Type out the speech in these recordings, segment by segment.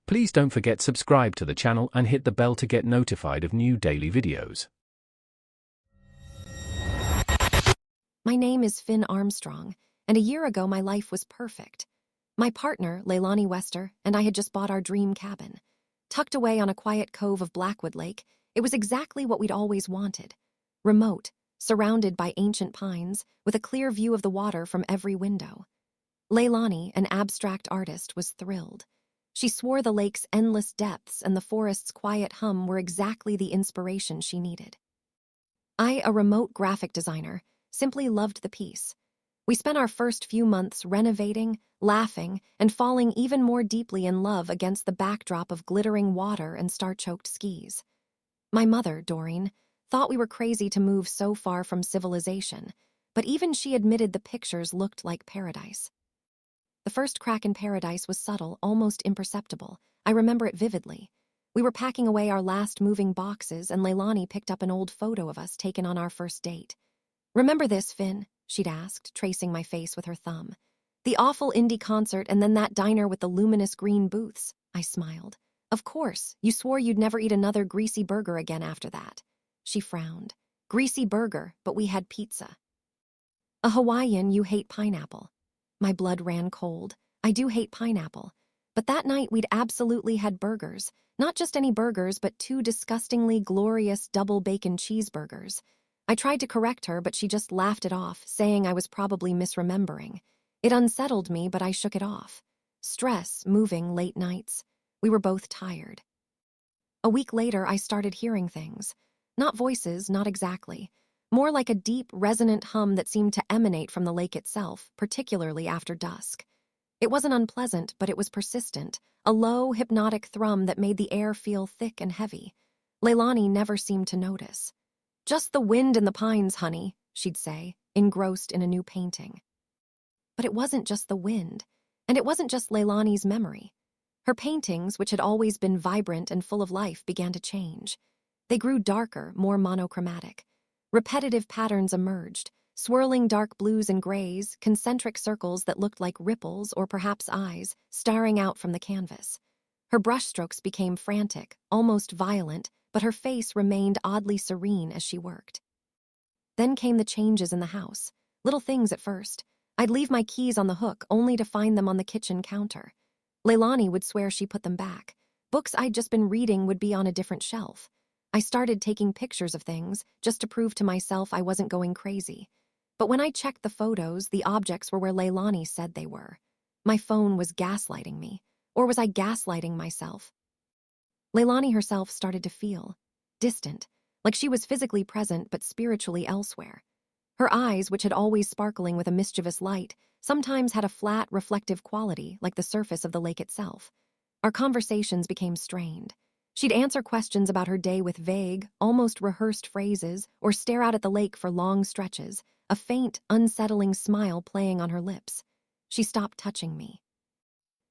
Please don't forget subscribe to the channel and hit the bell to get notified of new daily videos. My name is Finn Armstrong, and a year ago my life was perfect. My partner, Leilani Wester, and I had just bought our dream cabin. Tucked away on a quiet cove of Blackwood Lake, it was exactly what we'd always wanted. Remote, surrounded by ancient pines, with a clear view of the water from every window. Leilani, an abstract artist, was thrilled. She swore the lake's endless depths and the forest's quiet hum were exactly the inspiration she needed. I, a remote graphic designer, simply loved the piece. We spent our first few months renovating, laughing, and falling even more deeply in love against the backdrop of glittering water and star-choked skis. My mother, Doreen, thought we were crazy to move so far from civilization, but even she admitted the pictures looked like paradise. The first crack in paradise was subtle, almost imperceptible. I remember it vividly. We were packing away our last moving boxes, and Leilani picked up an old photo of us taken on our first date. "Remember this, Finn?" she'd asked, tracing my face with her thumb. "The awful indie concert and then that diner with the luminous green booths," I smiled. "Of course, you swore you'd never eat another greasy burger again after that." She frowned. "Greasy burger, but we had pizza." "A Hawaiian, you hate pineapple." My blood ran cold. I do hate pineapple. But that night we'd absolutely had burgers. Not just any burgers, but 2 disgustingly glorious double bacon cheeseburgers. I tried to correct her, but she just laughed it off, saying I was probably misremembering. It unsettled me, but I shook it off. Stress, moving, late nights. We were both tired. A week later, I started hearing things. Not voices, not exactly. More like a deep, resonant hum that seemed to emanate from the lake itself, particularly after dusk. It wasn't unpleasant, but it was persistent, a low, hypnotic thrum that made the air feel thick and heavy. Leilani never seemed to notice. "Just the wind in the pines, honey," she'd say, engrossed in a new painting. But it wasn't just the wind, and it wasn't just Leilani's memory. Her paintings, which had always been vibrant and full of life, began to change. They grew darker, more monochromatic. Repetitive patterns emerged, swirling dark blues and grays, concentric circles that looked like ripples or perhaps eyes, staring out from the canvas. Her brushstrokes became frantic, almost violent, but her face remained oddly serene as she worked. Then came the changes in the house. Little things at first. I'd leave my keys on the hook only to find them on the kitchen counter. Leilani would swear she put them back. Books I'd just been reading would be on a different shelf. I started taking pictures of things, just to prove to myself I wasn't going crazy. But when I checked the photos, the objects were where Leilani said they were. My phone was gaslighting me. Or was I gaslighting myself? Leilani herself started to feel distant, like she was physically present but spiritually elsewhere. Her eyes, which had always sparkling with a mischievous light, sometimes had a flat, reflective quality, like the surface of the lake itself. Our conversations became strained. She'd answer questions about her day with vague, almost rehearsed phrases, or stare out at the lake for long stretches, a faint, unsettling smile playing on her lips. She stopped touching me.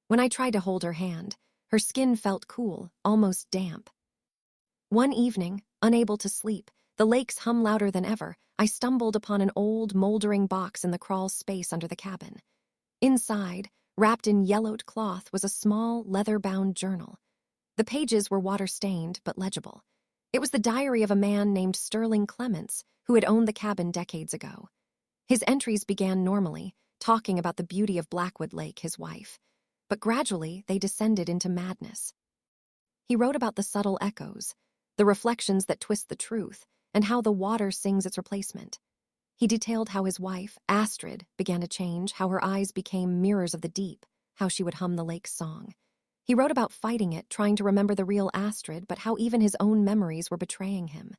When I tried to hold her hand, her skin felt cool, almost damp. One evening, unable to sleep, the lake's hum louder than ever, I stumbled upon an old, moldering box in the crawl space under the cabin. Inside, wrapped in yellowed cloth, was a small, leather-bound journal. The pages were water-stained, but legible. It was the diary of a man named Sterling Clements, who had owned the cabin decades ago. His entries began normally, talking about the beauty of Blackwood Lake, his wife. But gradually, they descended into madness. He wrote about the subtle echoes, the reflections that twist the truth, and how the water sings its replacement. He detailed how his wife, Astrid, began to change, how her eyes became mirrors of the deep, how she would hum the lake's song. He wrote about fighting it, trying to remember the real Astrid, but how even his own memories were betraying him.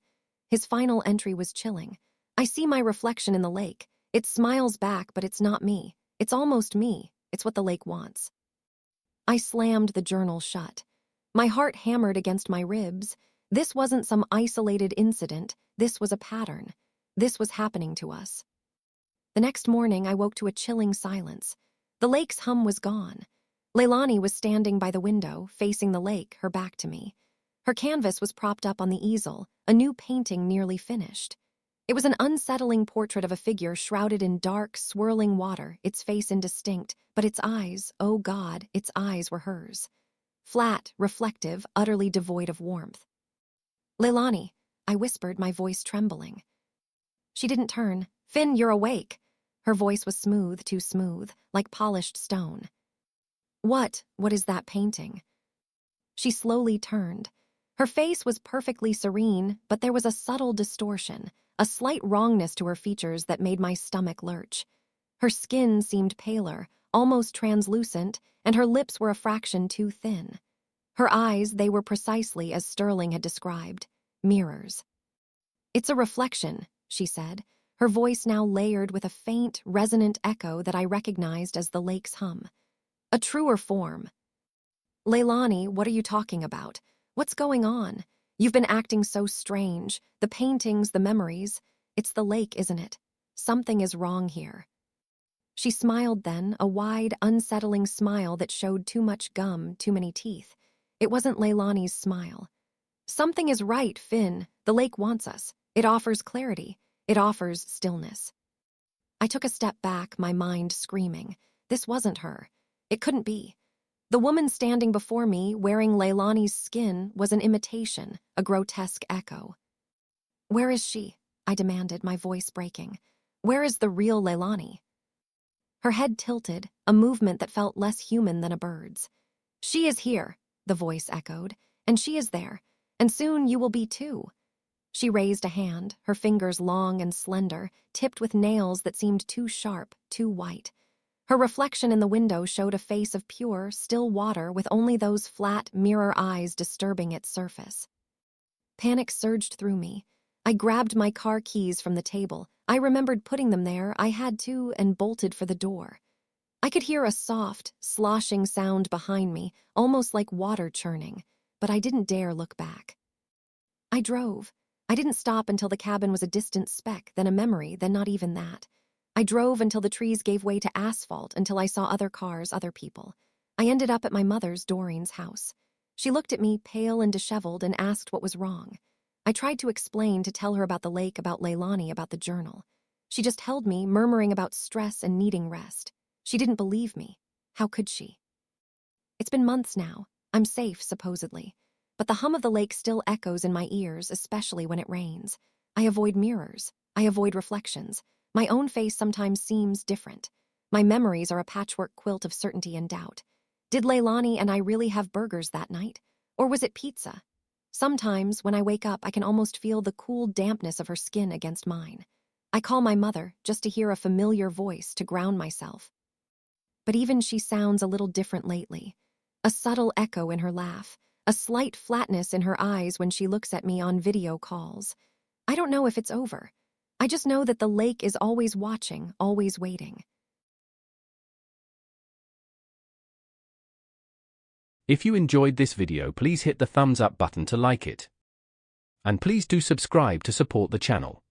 His final entry was chilling. "I see my reflection in the lake. It smiles back, but it's not me. It's almost me. It's what the lake wants." I slammed the journal shut. My heart hammered against my ribs. This wasn't some isolated incident. This was a pattern. This was happening to us. The next morning, I woke to a chilling silence. The lake's hum was gone. Leilani was standing by the window, facing the lake, her back to me. Her canvas was propped up on the easel, a new painting nearly finished. It was an unsettling portrait of a figure shrouded in dark, swirling water, its face indistinct, but its eyes, oh God, its eyes were hers. flat, reflective, utterly devoid of warmth. "Leilani," I whispered, my voice trembling. She didn't turn. "Finn, you're awake." Her voice was smooth, too smooth, like polished stone. What is that painting?" She slowly turned. Her face was perfectly serene, but there was a subtle distortion, a slight wrongness to her features that made my stomach lurch. Her skin seemed paler, almost translucent, and her lips were a fraction too thin. Her eyes, they were precisely as Sterling had described, mirrors. "It's a reflection," she said, her voice now layered with a faint, resonant echo that I recognized as the lake's hum. "A truer form." "Leilani, what are you talking about? What's going on? You've been acting so strange. The paintings, the memories. It's the lake, isn't it? Something is wrong here." She smiled then, a wide, unsettling smile that showed too much gum, too many teeth. It wasn't Leilani's smile. "Something is right, Finn. The lake wants us. It offers clarity. It offers stillness." I took a step back, my mind screaming. This wasn't her. It couldn't be. The woman standing before me, wearing Leilani's skin, was an imitation, a grotesque echo. "Where is she?" I demanded, my voice breaking. "Where is the real Leilani?" Her head tilted, a movement that felt less human than a bird's. "She is here," the voice echoed, "and she is there, and soon you will be too." She raised a hand, her fingers long and slender, tipped with nails that seemed too sharp, too white. Her reflection in the window showed a face of pure, still water with only those flat, mirror eyes disturbing its surface. Panic surged through me. I grabbed my car keys from the table. I remembered putting them there, I had to, and bolted for the door. I could hear a soft, sloshing sound behind me, almost like water churning, but I didn't dare look back. I drove. I didn't stop until the cabin was a distant speck, then a memory, then not even that. I drove until the trees gave way to asphalt, until I saw other cars, other people. I ended up at my mother's, Doreen's, house. She looked at me, pale and disheveled, and asked what was wrong. I tried to explain, to tell her about the lake, about Leilani, about the journal. She just held me, murmuring about stress and needing rest. She didn't believe me. How could she? It's been months now. I'm safe, supposedly. But the hum of the lake still echoes in my ears, especially when it rains. I avoid mirrors. I avoid reflections. My own face sometimes seems different. My memories are a patchwork quilt of certainty and doubt. Did Leilani and I really have burgers that night? Or was it pizza? Sometimes, when I wake up, I can almost feel the cool dampness of her skin against mine. I call my mother, just to hear a familiar voice, to ground myself. But even she sounds a little different lately. A subtle echo in her laugh, a slight flatness in her eyes when she looks at me on video calls. I don't know if it's over. I just know that the lake is always watching, always waiting. If you enjoyed this video, please hit the thumbs up button to like it. And please do subscribe to support the channel.